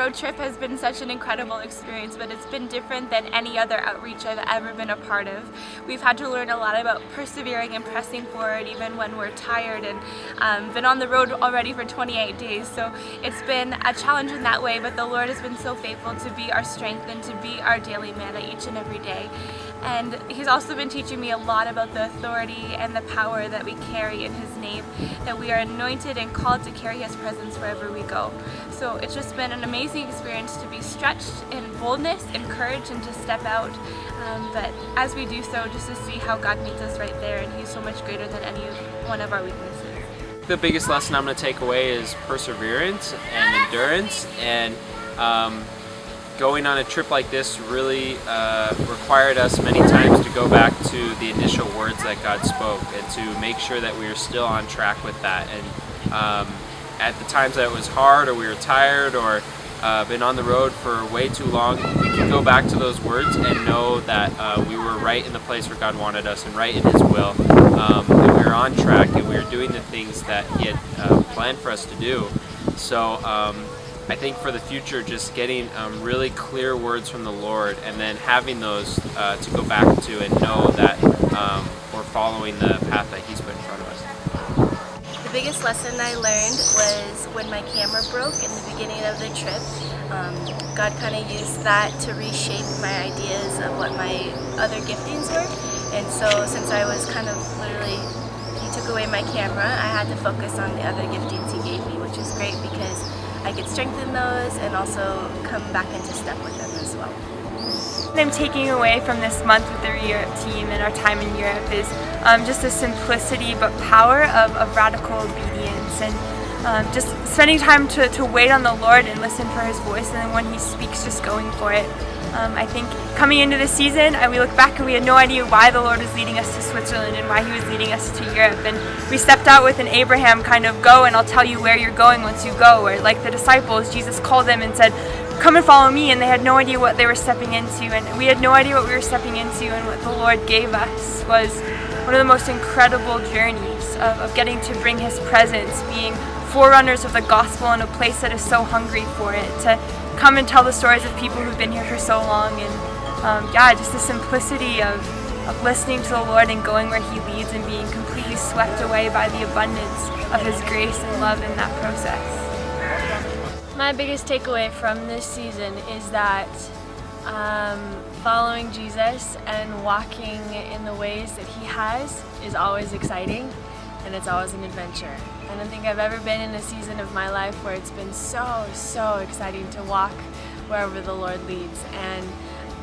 road trip has been such an incredible experience, but it's been different than any other outreach I've ever been a part of. We've had to learn a lot about persevering and pressing forward even when we're tired, and been on the road already for 28 days, so it's been a challenge in that way, but the Lord has been so faithful to be our strength and to be our daily manna each and every day. And He's also been teaching me a lot about the authority and the power that we carry in His name, that we are anointed and called to carry His presence wherever we go. So it's just been an amazing experience to be stretched in boldness and courage and to step out. But as we do so, just to see how God meets us right there, and He's so much greater than any one of our weaknesses. The biggest lesson I'm going to take away is perseverance and endurance, and going on a trip like this really required us many times to go back to the initial words that God spoke and to make sure that we were still on track with that. And at the times that it was hard or we were tired or been on the road for way too long, we can go back to those words and know that we were right in the place where God wanted us and right in His will, that we were on track and we were doing the things that He had planned for us to do. So I think for the future, just getting really clear words from the Lord and then having those to go back to and know that we're following the path that He's put in front of us. The biggest lesson I learned was when my camera broke in the beginning of the trip. God kind of used that to reshape my ideas of what my other giftings were. And so since I was kind of literally, He took away my camera, I had to focus on the other giftings He gave me, which is great because I could strengthen those and also come back into step with them as well. What I'm taking away from this month with the Europe team and our time in Europe is just the simplicity but power of radical obedience, and just spending time to wait on the Lord and listen for His voice, and then when He speaks, just going for it. I think coming into this season, we look back and we had no idea why the Lord was leading us to Switzerland and why He was leading us to Europe. And we stepped out with an Abraham kind of go and I'll tell you where you're going once you go. Or like the disciples, Jesus called them and said, come and follow me, and they had no idea what they were stepping into, and we had no idea what we were stepping into, and what the Lord gave us was one of the most incredible journeys of getting to bring His presence, being forerunners of the gospel in a place that is so hungry for it, to come and tell the stories of people who've been here for so long, and just the simplicity of listening to the Lord and going where He leads and being completely swept away by the abundance of His grace and love in that process. My biggest takeaway from this season is that following Jesus and walking in the ways that He has is always exciting, and it's always an adventure. I don't think I've ever been in a season of my life where it's been so exciting to walk wherever the Lord leads, and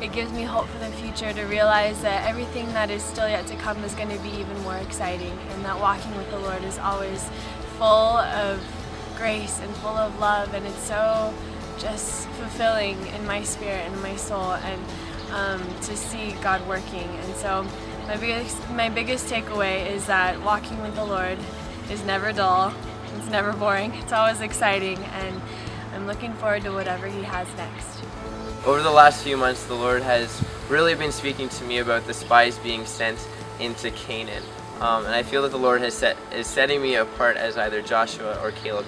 it gives me hope for the future to realize that everything that is still yet to come is going to be even more exciting, and that walking with the Lord is always full of grace and full of love, and it's so just fulfilling in my spirit and my soul, and to see God working. And so my biggest takeaway is that walking with the Lord is never dull, it's never boring, it's always exciting, and I'm looking forward to whatever He has next. Over the last few months, the Lord has really been speaking to me about the spies being sent into Canaan. And I feel that the Lord is setting me apart as either Joshua or Caleb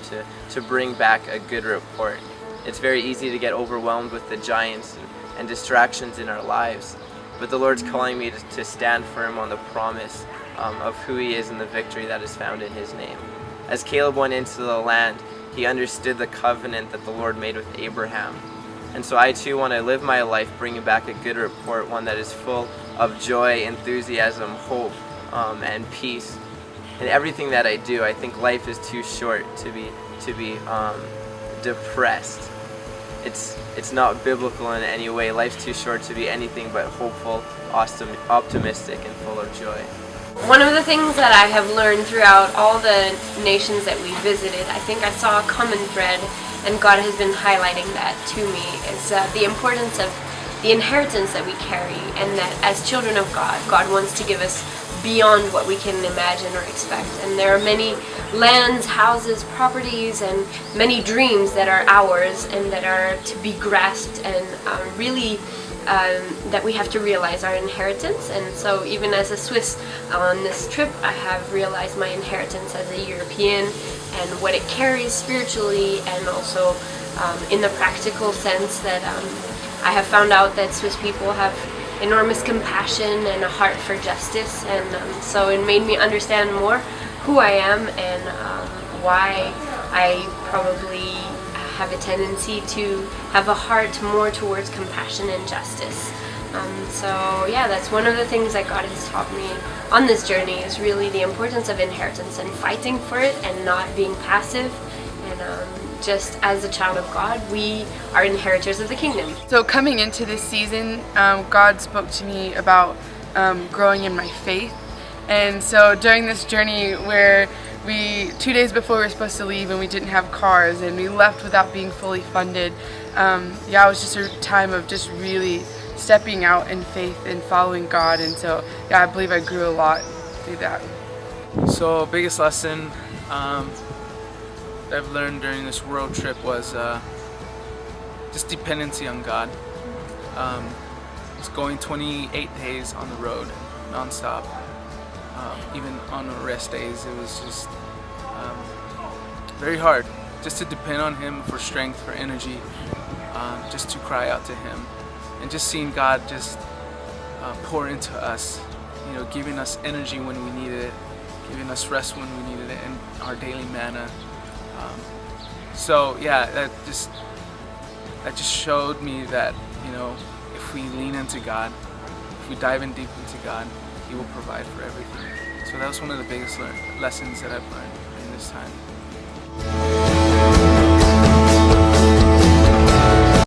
to bring back a good report. It's very easy to get overwhelmed with the giants and distractions in our lives, but the Lord's calling me to stand firm on the promise of who He is and the victory that is found in His name. As Caleb went into the land, he understood the covenant that the Lord made with Abraham. And so I too want to live my life bringing back a good report, one that is full of joy, enthusiasm, hope, and peace. In everything that I do, I think life is too short to be depressed. It's not biblical in any way. Life's too short to be anything but hopeful, optimistic, and full of joy. One of the things that I have learned throughout all the nations that we visited, I think I saw a common thread, and God has been highlighting that to me, is the importance of the inheritance that we carry, and that as children of God, God wants to give us beyond what we can imagine or expect. And there are many lands, houses, properties, and many dreams that are ours and that are to be grasped, and really that we have to realize our inheritance. And so even as a Swiss on this trip, I have realized my inheritance as a European and what it carries spiritually, and also in the practical sense that I have found out that Swiss people have enormous compassion and a heart for justice, and so it made me understand more who I am and why I probably have a tendency to have a heart more towards compassion and justice. So yeah, that's one of the things that God has taught me on this journey, is really the importance of inheritance and fighting for it and not being passive. And just as a child of God, we are inheritors of the kingdom. So coming into this season, God spoke to me about growing in my faith. And so during this journey where 2 days before we were supposed to leave and we didn't have cars and we left without being fully funded, it was just a time of just really stepping out in faith and following God. And so I believe I grew a lot through that. So biggest lesson that I've learned during this world trip was just dependency on God. It's going 28 days on the road non-stop. Even on the rest days, it was just very hard just to depend on Him for strength, for energy, just to cry out to Him, and just seeing God just pour into us, giving us energy when we needed it, giving us rest when we needed it, and our daily manna. So yeah, that just showed me that if we lean into God, if we dive in deep into God, He will provide for everything. So that was one of the biggest lessons that I've learned in this time.